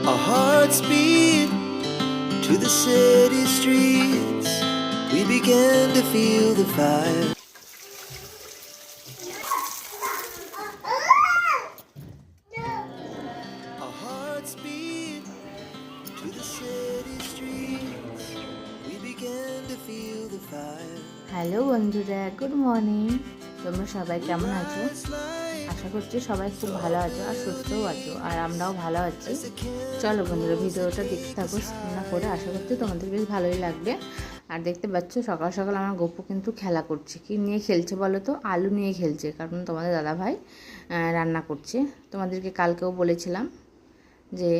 Our hearts beat to the city streets. We began to feel the fire. Our hearts beat to the city streets. We began to feel the fire. Hello বন্ধুরা, good morning. তোমরা সবাই কেমন আছো? আশা করছি সবাই খুব ভালো আছো আর সুস্থও আছো, আর আমরাও ভালো আছি। চলো বন্ধুরা, ভিডিওটা দেখতে থাকো স্কিপ না করে। আশা করছি তোমাদের বেশ ভালোই লাগবে। আর দেখতে পাচ্ছ সকাল সকাল আমার গপু কিন্তু খেলা করছে। কি নিয়ে খেলছে বলো তো? আলু নিয়ে খেলছে, কারণ তোমাদের দাদাভাই রান্না করছে। তোমাদেরকে কালকেও বলেছিলাম যে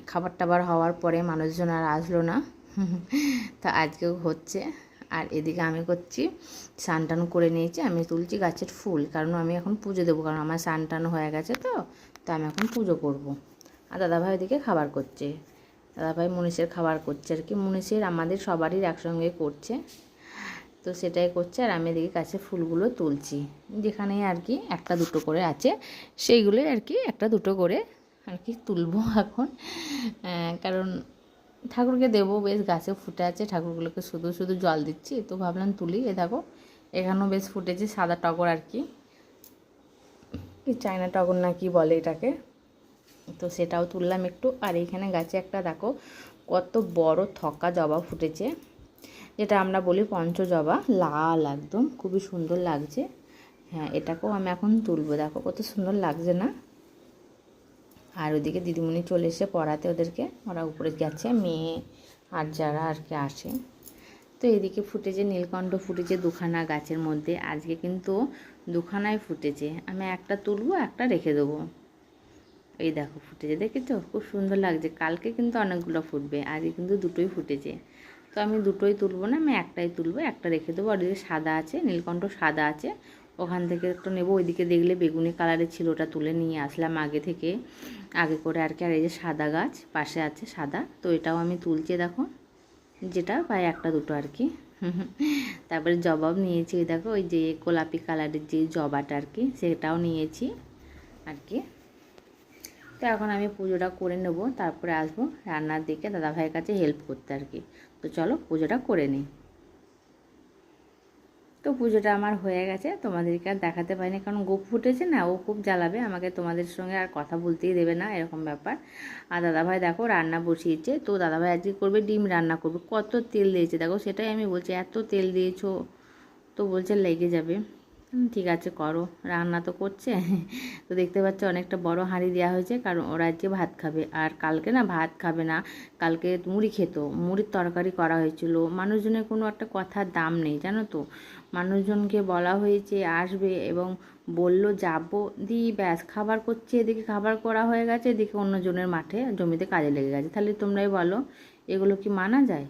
খাবার টাবার হওয়ার পরে মানুষজন আর আসলো না, তা আজকেও হচ্ছে। আর এদিকে আমি করছি, স্নান টান করে নিয়েছি, আমি তুলছি গাছের ফুল, কারণ আমি এখন পুজো দেবো, কারণ আমার স্নান টান হয়ে গেছে। তো আমি এখন পুজো করব। আর দাদাভাই ওদিকে খাবার করছে, দাদাভাই মুনিশের খাবার করছে আর কি। মুনিশের আমাদের সবারই একসঙ্গে করছে, তো সেটাই করছে। আর আমি এদিকে গাছের ফুলগুলো তুলছি, যেখানেই আর কি একটা দুটো করে আছে সেইগুলোই আর কি একটা দুটো করে আর কি তুলবো এখন, কারণ ঠাকুরকে দেবো। বেশ গাছে ফুটে আছে, ঠাকুরগুলোকে শুধু শুধু জল দিচ্ছি, তো ভাবলাম তুলি। এ দেখো এখানেও বেশ ফুটেছে সাদা টগর আর কি, চায়না টগর না কি বলে এটাকে, তো সেটাও তুললাম একটু। আর এইখানে গাছে একটা দেখো কত বড় থক্কা জবা ফুটেছে, যেটা আমরা বলি পঞ্চজবা, লাল একদম, খুবই সুন্দর লাগছে। হ্যাঁ, এটাকেও আমি এখন তুলবো। দেখো কত সুন্দর লাগছে না? আর ওদিকে দিদিমণি চলে এসে পড়াতে ওদেরকে, ওরা উপরে গেছে, মেয়ে আর যারা আর কি আসে। তো এদিকে ফুটেছে নীলকণ্ঠ, ফুটেছে দুখানা গাছের মধ্যে। আজকে কিন্তু দুখানায় ফুটেছে, আমি একটা তুলবো, একটা রেখে দেবো। এই দেখো ফুটেছে, দেখেছো? খুব সুন্দর লাগছে। কালকে কিন্তু অনেকগুলো ফুটবে, আজকে কিন্তু দুটোই ফুটেছে। তো আমি দুটোই তুলবো না, আমি একটাই তুলবো, একটা রেখে দেবো। আর ওদিকে সাদা আছে, নীলকণ্ঠ সাদা আছে, ওখান থেকে একটু নেবো। ওইদিকে দেখলে বেগুনি কালারের ছিল, ওটা তুলে নিয়ে আসলাম আগে করে আর কি। আর এই যে সাদা গাছ পাশে আছে সাদা, তো এটাও আমি তুলছি দেখো, যেটা পাই একটা দুটো আর কি। তারপরে জবাব নিয়েছি, ওই দেখো ওই যে গোলাপি কালারের যে জবাটা আর কি, সেটাও নিয়েছি আর কি। তো এখন আমি পুজোটা করে নেব, তারপরে আসবো রান্নার দিকে দাদাভাইয়ের কাছে হেল্প করতে আর কি। তো চলো পুজোটা করে নিই। তো পুজোটা আমার হয়ে গেছে, তোমাদেরকে আর দেখাতে পারিনি, কারণ গোপ ফুটেছে না, ও খুব জ্বালাবে আমাকে, তোমাদের সঙ্গে আর কথা বলতেই দেবে না, এরকম ব্যাপার। আর দাদাভাই দেখো রান্না বসিয়েছে, তো দাদাভাই আজকে করবে ডিম রান্না করবে। কত তেল দিয়েছে দেখো, সেটাই আমি বলছি, এত তেল দিয়েছো, তো বলছে লেগে যাবে। ঠিক আছে করো, রান্না তো করছে। তো দেখতে পাচ্ছ অনেকটা বড় হাঁড়ি দেওয়া হয়েছে, কারণ ওরা আজকে ভাত খাবে। আর কালকে না ভাত খাবে না, কালকে মুড়ি খেত, মুড়ির তরকারি করা হয়েছিল। মানুষজনের কোনো একটা কথার দাম নেই জানো তো, মানুষজনকে বলা হয়েছে আসবে এবং বললো যাব, ব্যাস খাবার করছে, এদিকে খাবার করা হয়ে গেছে, এদিকে অন্যজনের মাঠে জমিতে কাজে লেগে গেছে। তাহলে তোমরাই বলো এগুলো কি মানা যায়?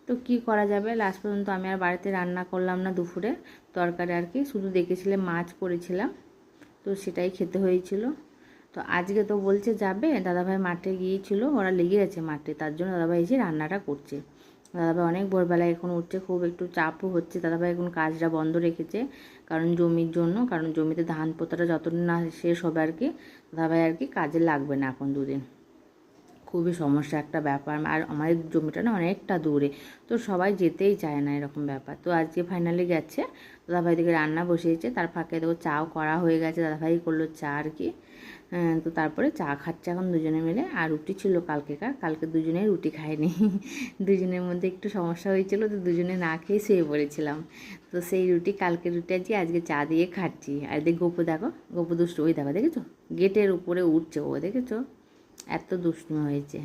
তো কি করা যাবে, লাস্ট পর্যন্ত আমি আর বাড়িতে রান্না করলাম না দুপুরে তরকারি আর কি, শুধু দেখেছিলে মাছ করেছিলাম, তো সেটাই খেতে হয়েছিল। তো আজকে তো বলছে যাবে, দাদাভাই মাঠে গিয়েছিল, ওরা লেগে গেছে মাঠে, তার জন্য দাদাভাই এসে রান্নাটা করছে। দাদাভাই অনেক ভোরবেলায় এখন উঠছে, খুব একটু চাপও হচ্ছে। দাদাভাই এখন কাজটা বন্ধ রেখেছে, কারণ জমির জন্য, কারণ জমিতে ধান পোতাটা যতদিন না শেষ হবে আর কি, দাদাভাই আর কি কাজে লাগবে না এখন দুদিন। খুবই সমস্যা একটা ব্যাপার, আর আমাদের জমিটা না অনেকটা দূরে, তো সবাই যেতেই চায় না, এরকম ব্যাপার। তো আজকে ফাইনালি গেছে, দাদাভাই দিকে রান্না বসিয়েছে, তার ফাঁকে দেখো চাও করা হয়ে গেছে, দাদাভাই করলো চা আর কি। তো তারপরে চা খাচ্ছে এখন দুজনে মিলে। আর রুটি ছিল কালকে দুজনেই রুটি খায়নি। দুজনের মধ্যে একটু সমস্যা হয়েছিল, তো দুজনে না খেয়ে শুয়ে পড়েছিলাম। তো সেই রুটি, কালকের রুটি আজকে চা দিয়ে খাচ্ছি। আর এদিকে গপু দেখো, গপু দুষ্টু, ওই দেখো দেখেছো গেটের উপরে উঠছে ও, দেখেছো এত দুষ্টুমি হয়েছে।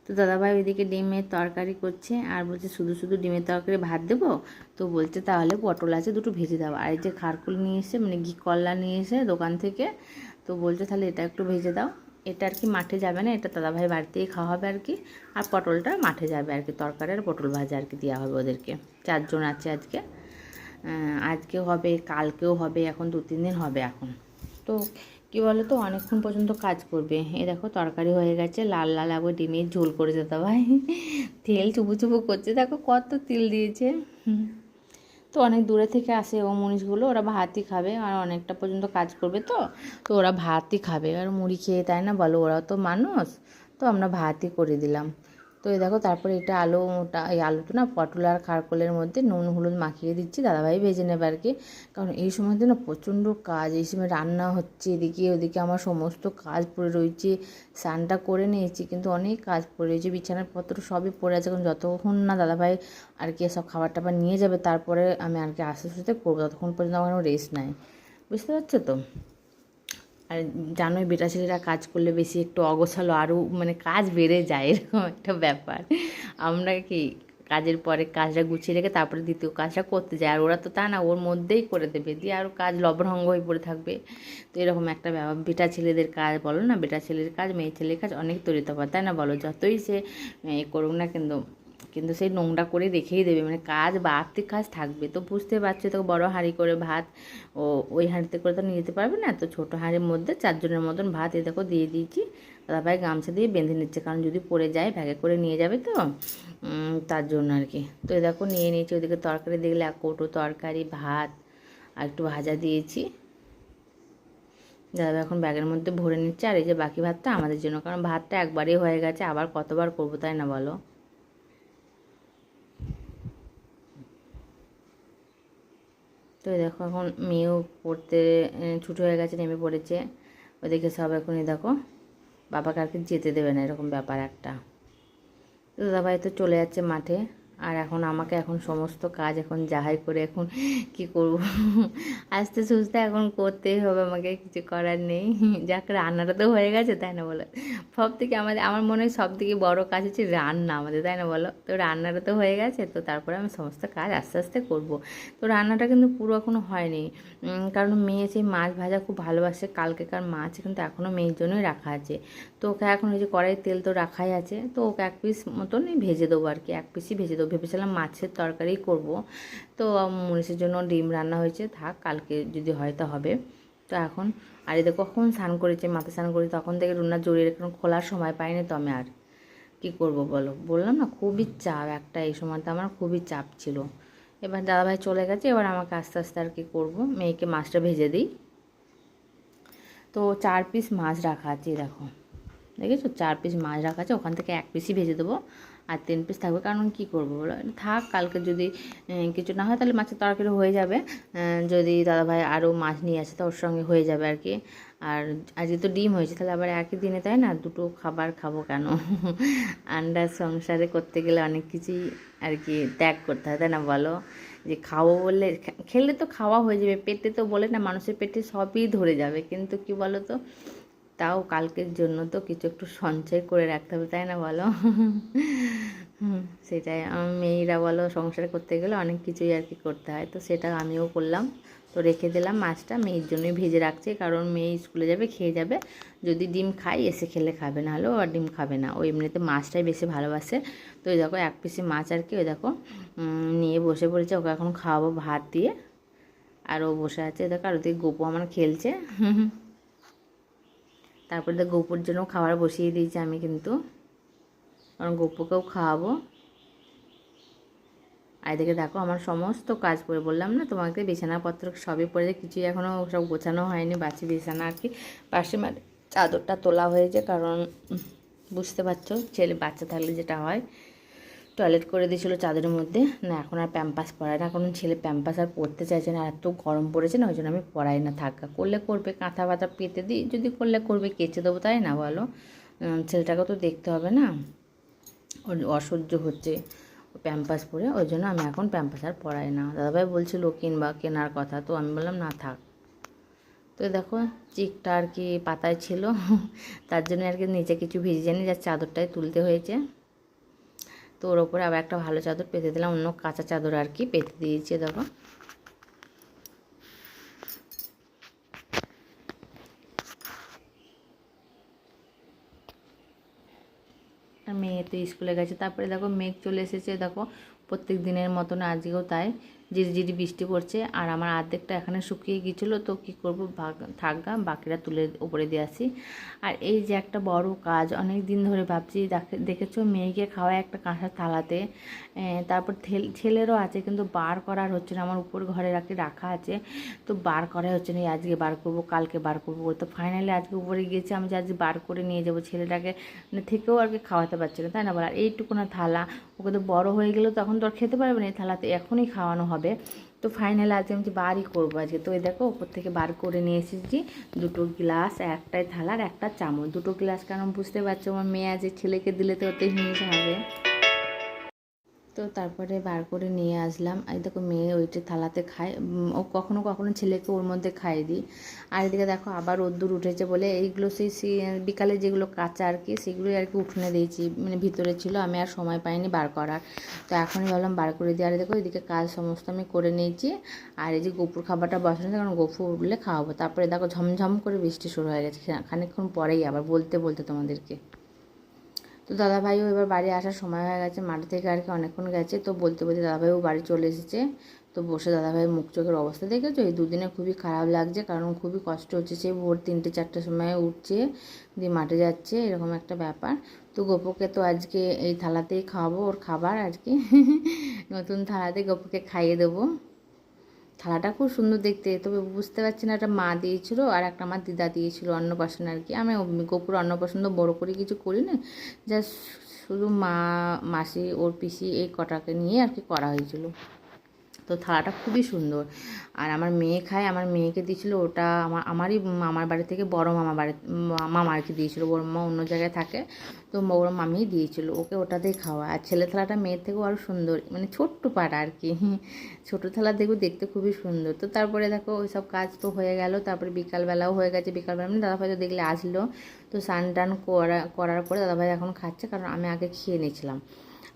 তো দাদাভাই ওইদিকে ডিমের তরকারি করছে, আর বলছে শুধু শুধু ডিমের তরকারি ভাত দেবো, তো বলছে তাহলে পটল আছে দুটো ভেজে দাও। আর এই যে খারকুল নিয়ে এসে, মানে ঘি কল্লা নিয়ে এসে দোকান থেকে, তো বলছে তাহলে এটা একটু ভেজে দাও। এটা আর কি মাঠে যাবে না, এটা দাদাভাই বাড়িতেই খাওয়া হবে আর কি। আর পটলটা মাঠে যাবে আর কি, তরকারি আর পটল ভাজা আর কি দেওয়া হবে ওদেরকে। 4 জন আছে আজকে, আজকেও হবে, কালকেও হবে, এখন 2-3 দিন হবে এখন। তো কী বলো তো, অনেকক্ষণ পর্যন্ত কাজ করবে। এই দেখো তরকারি হয়ে গেছে, লাল লাল আবার ডিমের ঝোল করেছে দাদাভাই, তেল চুপু চুপু করছে, দেখো কত তেল দিয়েছে। তো অনেক দূরে থেকে আসে ও মনীষগুলো, ওরা ভাতই খাবে আর অনেকটা পর্যন্ত কাজ করবে, তো তো ওরা ভাতই খাবে আর মুড়ি খেয়ে, তাই না বলো, ওরাও তো মানুষ। তো আমরা ভাতই করে দিলাম। তো এই দেখো তারপরে এটা আলুটা, এই আলুটা না পটল আর খারকোলের মধ্যে নুন হলুদ মাখিয়ে দিচ্ছি, দাদাভাই ভেজে নেবে আর কি। কারণ এই সময়তে না প্রচণ্ড কাজ, এই সময় রান্না হচ্ছে এদিকে ওদিকে, আমার সমস্ত কাজ পড়ে রয়েছে। স্নানটা করে নিয়েছি কিন্তু অনেক কাজ পড়ে রয়েছে, বিছানাপত্র সবই পড়ে আছে। কারণ যতক্ষণ না দাদাভাই আর কি সব খাবার টাবার নিয়ে যাবে তারপরে আমি আর কি আস্তে আস্তে করবো, ততক্ষণ পর্যন্ত আমার রেস্ট নাই, বুঝতে পারছো তো। আর জানোই বেটা ছেলেরা কাজ করলে বেশি একটু অগোছালো আরও মানে কাজ বেড়ে যায়, এরকম একটা ব্যাপার। আমরা কি কাজের পরে কাজটা গুছিয়ে রেখে তারপরে দ্বিতীয় কাজটা করতে যাই, আর ওরা তো তা না, ওর মধ্যেই করে দেবে, দিয়ে আরও কাজ লবঢঙ্গ হয়ে পড়ে থাকবে। তো এরকম একটা ব্যাপার, বেটা ছেলেদের কাজ বলো না, বেটা ছেলের কাজ মেয়ে ছেলের কাজ অনেক তরিতফাত, তাই না বলো, যতই সে করুক না কিন্তু কিন্তু সেই নোংরা করে রেখেই দেবে, মানে কাজ বাড়তি কাজ থাকবে। তো বুঝতে পারছো, তো বড় হাঁড়ি করে ভাত ও ওই হাঁড়িতে করে তো নিয়ে যেতে পারবে না, তো ছোটো হাঁড়ির মধ্যে 4 জনের মতন ভাত এ দেখো দিয়ে দিয়েছি। দাদাভাই গামছা দিয়ে বেঁধে নিচ্ছে, কারণ যদি পড়ে যায় ব্যাগে করে নিয়ে যাবে তো তার জন্য আর কি। তো এই দেখো নিয়ে নিয়েছি, ওদিকে তরকারি দেখলে 1 কৌটো তরকারি, ভাত আর একটু ভাজা দিয়েছি। দাদা এখন ব্যাগের মধ্যে ভরে নিচ্ছে, আর এই যে বাকি ভাতটা আমাদের জন্য, কারণ ভাতটা একবারই হয়ে গেছে, আবার কতবার করবো, তাই না বলো। তো দেখো এখন মেয়েও পড়তে ছুটি হয়ে গেছে, নেমে পড়েছে। ওদিকে সব এখনই দেখো বাবাকে আর কি যেতে দেবে না, এরকম ব্যাপার একটা। তো দাদাভাই তো চলে যাচ্ছে মাঠে, আর এখন আমাকে এখন সমস্ত কাজ এখন যাহাই করে এখন কি করব, আস্তে সুস্তে এখন করতেই হবে আমাকে, কিছু করার নেই। যাক রান্নাটা তো হয়ে গেছে, তাই না বলো। সব থেকে আমার মনে হয় সব থেকে বড় কাজ হচ্ছে রান্না আমাদের, তাই না বলো। তো রান্নাটা তো হয়ে গেছে, তো তারপরে আমি সমস্ত কাজ আস্তে আস্তে করব। তো রান্নাটা কিন্তু পুরো এখনও হয়নি, কারণ মেয়ে সেই মাছ ভাজা খুব ভালোবাসে, কালকেকার মাছ কিন্তু এখনও মেয়ের জন্যই রাখা আছে। তো ওকে এখন ওই যে কড়াই তেল তো রাখাই আছে, তো ওকে 1 পিস মতনই ভেজে দেবো আর কি, 1 পিসই ভেজে দেবো। ভেবেছিলাম মাছের তরকারি করব, তো মনীষের জন্য ডিম রান্না হয়েছে, থাক কালকে যদি হয় তা হবে। তো এখন আর এদের কখন স্নান করেছে, মাথা স্নান করেছে, তখন থেকে রুনা জড়িয়ে এখন খোলার সময় পাইনি, তো আমি আর কী করব বলো, বললাম না খুবই চাপ একটা, এই সময়টা আমার খুবই চাপ ছিল। এবার দাদাভাই চলে গেছে, এবার আমাকে আস্তে আস্তে আর কি করবো, মেয়েকে মাছটা ভেজে দিই। তো 4 পিস মাছ রাখা আছে দেখো, দেখেছো 4 পিস মাছ রাখা আছে, ওখান থেকে 1 পিসই ভেজে দেবো, আর 3 পিস থাকবে। কারণ কী করবো বলো, থাক কালকে যদি কিছু না হয় তাহলে মাছের তরকারি হয়ে যাবে, যদি দাদাভাই আরও মাছ নিয়ে আসে তো ওর সঙ্গে হয়ে যাবে আর কি। আর আজকে তো ডিম হয়েছে, তাহলে আবার একই দিনে তাই না, দুটো খাবার খাবো কেন। আন্ডার সংসারে করতে গেলে অনেক কিছুই আর কি ত্যাগ করতে হয়, তাই না বলো। যে খাবো বললে খেলে তো খাওয়া হয়ে যাবে, পেটে তো বলে না, মানুষের পেটে সবই ধরে যাবে, কিন্তু কি বলো তো, তাও কালকের জন্য তো কিছু একটু সঞ্চয় করে রাখতে হবে, তাই না বলো। সেটাই, আমার মেয়েরা বলো সংসার করতে গেলে অনেক কিছুই আর কি করতে হয়, তো সেটা আমিও করলাম। তো রেখে দিলাম মাছটা, মেয়ের জন্যই ভেজে রাখছি, কারণ মেয়ে স্কুলে যাবে খেয়ে যাবে, যদি ডিম খাই এসে খেলে খাবে, না হলেও আর ডিম খাবে না, ওই এমনিতে মাছটাই বেশি ভালোবাসে। তো ওই দেখো 1 পিসি মাছ আর কি ওই দেখো নিয়ে বসে পড়েছে, ওকে এখন খাওয়াবো ভাত দিয়ে। আর ও বসে আছে দেখো, আর ওদিকে গোপু আমার খেলছে। তারপরে তো গোপুর জন্য খাবার বসিয়ে দিয়েছি আমি কিন্তু, কারণ গোপুকেও খাওয়াবো। আর এদিকে দেখো আমার সমস্ত কাজ করে, বললাম না তোমাকে বিছানাপত্র সবই পড়েছে, কিছুই এখনও সব গোছানো হয়নি, বাসি বিছানা আর কি। পাশে মানে চাদরটা তোলা হয়েছে, কারণ বুঝতে পারছো ছেলে বাচ্চা থাকলে যেটা হয়, টয়লেট করে দিয়েছিলো চাদরের মধ্যে, না এখন আর প্যাম্পাস পরায় না, কারণ ছেলে প্যাম্পাস আর পরতে চাইছে না, এত গরম পড়েছে না, ওই জন্য আমি পরাই না, থাকা করলে করবে, কাঁথা বাতা পেতে দিই, যদি করলে করবে, কেচে দেবো, তাই না বলো। ছেলেটাকেও তো দেখতে হবে না, ওর অসহ্য হচ্ছে প্যাম্পাস পরে, ওই জন্য আমি এখন প্যাম্পাস আর পরাই না। দাদাভাই বলছিল কেনার কথা, তো আমি বললাম না থাক। তো দেখো চিকটা আর কি পাতায় ছিল, তার জন্য আর কি নিচে কিছু ভিজে জানি, যার চাদরটাই তুলতে হয়েছে। তো ওর ওপরে আবার একটা ভালো চাদর পেতে দিলাম, অন্য কাঁচা চাদর আর কি পেতে দিয়েছে দেখো। আর মেয়ে তো স্কুলে গেছে, তারপরে দেখো মেঘ চলে এসেছে দেখো, প্রত্যেক দিনের মতন আজকেও তাই, ঝিরিঝিরি বৃষ্টি পড়ছে, আর আমার অর্ধেকটা এখানে শুকিয়ে গিয়েছিলো, তো কী করবো, থাকগা বাকিটা তুলে উপরে দিয়ে আসি। আর এই যে একটা বড় কাজ, অনেক দিন ধরে ভাবছি, দেখেছো মেয়েকে খাওয়ায় একটা কাঁসার থালাতে, তারপর ছেলেরও আছে কিন্তু বার করার হচ্ছে না, আমার উপর ঘরে রাখা আছে, তো বার করা হচ্ছে না। আজকে বার করব, কালকে বার করবো, তো ফাইনালি আজকে উপরে গিয়েছি, আমি যে আজকে বার করে নিয়ে যাবো ছেলেটাকে, মানে থেকেও আর কি খাওয়াতে পারছি না, তাই না বল। আর এইটুকু না থালা, ওকে তো বড় হয়ে গেলে তখন তো আর খেতে পারবে না, এই থালাতে এখনই খাওয়ানো হবে। তো ফাইনালি আজকে আমি যে বারই করবো আজকে। তো এই দেখো উপর থেকে বার করে নিয়ে এসেছি 2টো গ্লাস, একটাই থালার, একটা চামচ। 2টো গ্লাস কারণ বুঝতে পারছো আমার মেয়ে আছে, ছেলেকে দিলে তো ওতেই হিংসা হবে। তো তারপরে বার করে নিয়ে আসলাম। এই দেখো মেয়ে ওইটা থালাতে খায়, ও কখনো কখনো ছেলেকে ওর মধ্যে খাইয়ে দিই। আর এদিকে দেখো আবার রোদ্দুর উঠেছে বলে এইগুলো সেই বিকালে যেগুলো কাঁচা আর কি, সেগুলোই আর কি উঠোনে দিয়েছি, মানে ভিতরে ছিল, আমি আর সময় পাইনি বার করার, তো এখনই ভাবলাম বার করে দিই। আর দেখো এদিকে কাজ সমস্ত আমি করে নিয়েছি। আর এই যে গপুর খাবারটা বসানো, কারণ গপু উঠলে খাওয়াবো। তারপরে দেখো ঝমঝম করে বৃষ্টি শুরু হয়ে গেছে, খানিকক্ষণ পরেই আবার বলতে বলতে তোমাদেরকে। তো দাদাভাইও এবার বাড়ি আসার সময় হয়ে গেছে, মাঠে থেকে আর কি অনেকক্ষণ গেছে, তো বলতে বলতে দাদাভাইও বাড়ি চলে এসেছে। তো বসে দাদাভাইয়ের মুখ চোখের অবস্থা দেখেছো, এই দুদিনে খুবই খারাপ লাগছে, কারণ খুবই কষ্ট হচ্ছে, সে ভোর 3টে-4টের সময় উঠছে, দিয়ে মাঠে যাচ্ছে, এরকম একটা ব্যাপার। তো গোপুকে তো আজকে এই থালাতেই খাওয়াবো, ওর খাবার আর কি নতুন থালাতে গোপুকে খাইয়ে দেবো। থালাটা খুব সুন্দর দেখতে, তবে বুঝতে পারছি না, একটা মা দিয়েছিল আর একটা আমার দিদা দিয়েছিল অন্নপ্রাশন আর কি। আমি গোপুর অন্নপ্রাশন তো বড়ো করে কিছু করি না, জাস্ট শুধু মা, মাসি, ওর পিসি এই কটাকে নিয়ে আর কি করা হয়েছিল। তো থালাটা খুবই সুন্দর। আর আমার মেয়ে খায়, আমার মেয়েকে দিয়েছিল ওটা, আমারই মামার বাড়ি থেকে বড় মামা আর কি দিয়েছিল, বড় মামা অন্য জায়গায় থাকে, তো বড় মামিই দিয়েছিল ওকে, ওটাতেই খাওয়া। আর ছেলে থালাটা মেয়ের থেকেও আরও সুন্দর, মানে ছোট্ট পাড়া আর কি, ছোটো থালা দেখো দেখতে খুবই সুন্দর। তো তারপরে দেখো ওই সব কাজ তো হয়ে গেল, তারপরে বিকালবেলাও হয়ে গেছে, বিকালবেলা মানে দাদাভাই তো দেখলে আসলো, তো স্নান টান করার পরে দাদাভাই এখন খাচ্ছে, কারণ আমি আগে খেয়ে নিয়েছিলাম।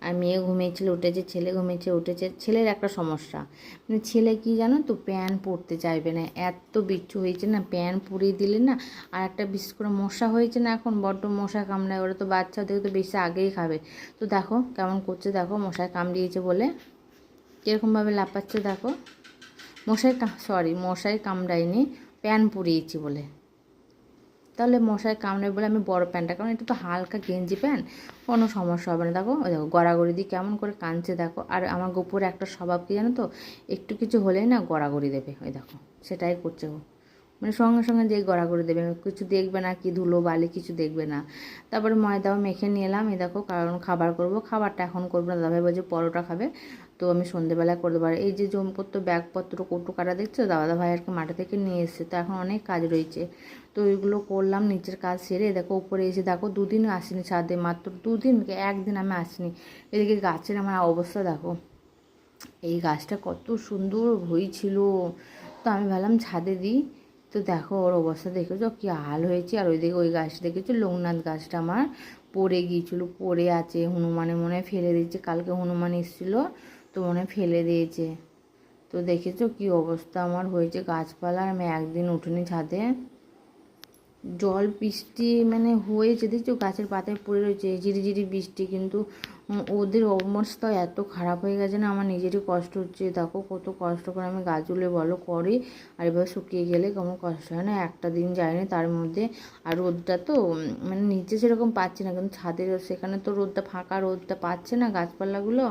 আর মেয়ে ঘুমিয়েছিল উঠেছে, ছেলে ঘুমিয়েছে উঠেছে। ছেলের একটা সমস্যা, মানে ছেলে কি জানো তো, প্যান্ট পরতে চাইবে না, এত বিচ্ছু হয়েছে না, প্যান্ট পরিয়ে দিলে না। আর একটা বিশেষ করে মশা হয়েছে না এখন, বড্ড মশা কামড়ায়, ওরা তো বাচ্চা ওদেরকে তো বেশি আগেই খাবে। তো দেখো কেমন করছে, দেখো মশায় কামড়িয়েছে বলে কীরকমভাবে লাফাচ্ছে, দেখো মশাই কামড়ায়নি, প্যান্ট পরিয়েছি বলে। তাহলে মশায় কামড়ে বলে আমি বড় প্যান্টটা, কারণ এটা তো হালকা গেঞ্জি প্যান্ট, কোনো সমস্যা হবে না। দেখো ওই দেখো গড়াগড়ি দিয়ে কেমন করে কাঁদছে দেখো। আর আমার গোপুর একটা স্বভাব কি জানো তো, একটু কিছু হলেই না গড়াগড়ি দেবে, ওই দেখো সেটাই করছে ও, মানে সঙ্গে সঙ্গে যেই গড়াগড়ি দেবে, কিছু দেখবে না, কি ধুলো বালি কিছু দেখবে না। তারপরে ময়দাও মেখে নিয়ে এলাম, এই দেখো, কারণ খাবার করব, খাবারটা এখন করবো না, দাদাভাই বলছে পরোটা খাবে, তো আমি সন্ধ্যেবেলায় করতে পারি। এই যে জমপত্র ব্যাগপত্র কৌটো কাটা দেখছো, দাদাভাই আর কি মাঠে থেকে নিয়ে এসছে, তো এখন অনেক কাজ রয়েছে, তো ওইগুলো করলাম, নিচের কাজ সেরে দেখো উপরে এসে দেখো 2 দিনও আসিনি ছাদে, মাত্র 2 দিন, একদিন আমি আসিনি। এদিকে গাছের আমার অবস্থা দেখো, এই গাছটা কত সুন্দর হয়েছিল, তো আমি ভাবলাম ছাদে দিই, তো দেখো ওর অবস্থা দেখেছো কী হাল হয়েছে। আর ওইদিকে ওই গাছটা দেখেছো, লোকনাথ গাছটা আমার পড়ে গিয়েছিলো, পড়ে আছে, হনুমানে মনে হয় ফেলে দিয়েছে, কালকে হনুমান এসেছিলো তো মনে হয় ফেলে দিয়েছে। তো দেখেছো কী অবস্থা আমার হয়েছে গাছপালা, আমি একদিন উঠিনি ছাদে, জল বৃষ্টি মানে হয়েছে দেখছো, গাছের পাতায় পড়ে রয়েছে ঝিরিঝিরি বৃষ্টি, কিন্তু ওদের অবস্থা এত খারাপ হয়ে গেছে না, আমার নিজেরই কষ্ট হচ্ছে। দেখো কত কষ্ট করে আমি গাছগুলো বলো করি, আর এবার শুকিয়ে গেলে কেমন কষ্ট হয় না, একটা দিন যায়নি তার মধ্যে। আর রোদটা তো মানে নিচে সেরকম পাচ্ছি না, কিন্তু ছাদের সেখানে তো রোদটা ফাঁকা, রোদটা পাচ্ছে না গাছপালাগুলো,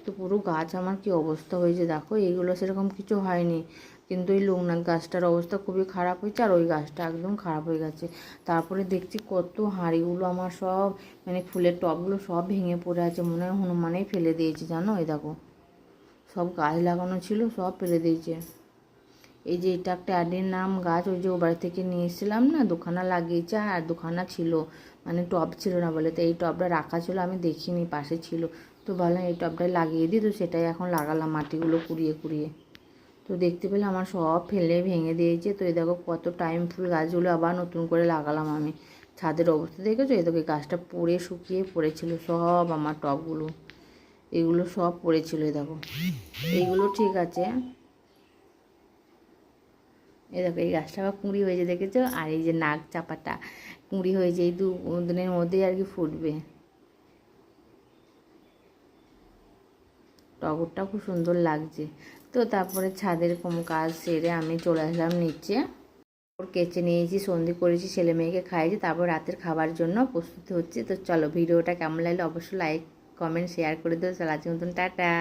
তো পুরো গাছ আমার কি অবস্থা হয়েছে দেখো। এইগুলো সেরকম কিছু হয়নি, কিন্তু এই লোকনাথ গাছটার অবস্থা খুবই খারাপ হয়েছে, আর ওই গাছটা একদম খারাপ হয়ে গেছে। তারপরে দেখছি কত হাঁড়িগুলো আমার সব, মানে ফুলের টবগুলো সব ভেঙে পড়ে আছে, মনে হয় হনুমানেই ফেলে দিয়েছে জানো। এই দেখো সব গাছ লাগানো ছিল সব ফেলে দিয়েছে। এই যে এটা একটা অ্যাডিনাম গাছ, ওই যে ও বাড়ি থেকে নিয়ে এসেছিলাম না, দুখানা লাগিয়েছে, আর দুখানা ছিল, মানে টব ছিল না বলে, তো এই টবটা রাখা ছিল, আমি দেখিনি পাশে ছিল, তো ভাবলাম এই টবটাই লাগিয়ে দিই, তো সেটাই এখন লাগালাম মাটিগুলো কুড়িয়ে কুড়িয়ে। তো দেখতে পেলে আমার সব ফেলে ভেঙে দিয়েছে। তো এই দেখো কত টাইম ফুল গাছগুলো আবার নতুন করে লাগালাম আমি। ছাদের অবস্থা দেখেছো, এই দেখো গাছটা পড়ে শুকিয়ে পড়েছিল সব, আমার টবগুলো এগুলো সব পড়েছিল, এই দেখো এইগুলো ঠিক আছে। এই দেখো এই গাছটা আবার কুঁড়ি হয়েছে দেখেছো, আর এই যে নাক চাপাটা কুঁড়ি হয়েছে, এই 2 দিনের মধ্যেই আর কি ফুটবে। টগরটা খুব সুন্দর লাগছে। তো তারপরে ছাদের কাজ সেরে আমি চলে আসলাম নিচে। ওর কেচে নিয়েছি, সন্ধে করেছি, ছেলে মেয়েকে খাইয়েছি, তারপর রাতের খাবার জন্য প্রস্তুতি হচ্ছে। তো চলো, ভিডিওটা কেমন লাগলে অবশ্যই লাইক কমেন্ট শেয়ার করে দেবো। চলো আজকের মতন টাটা।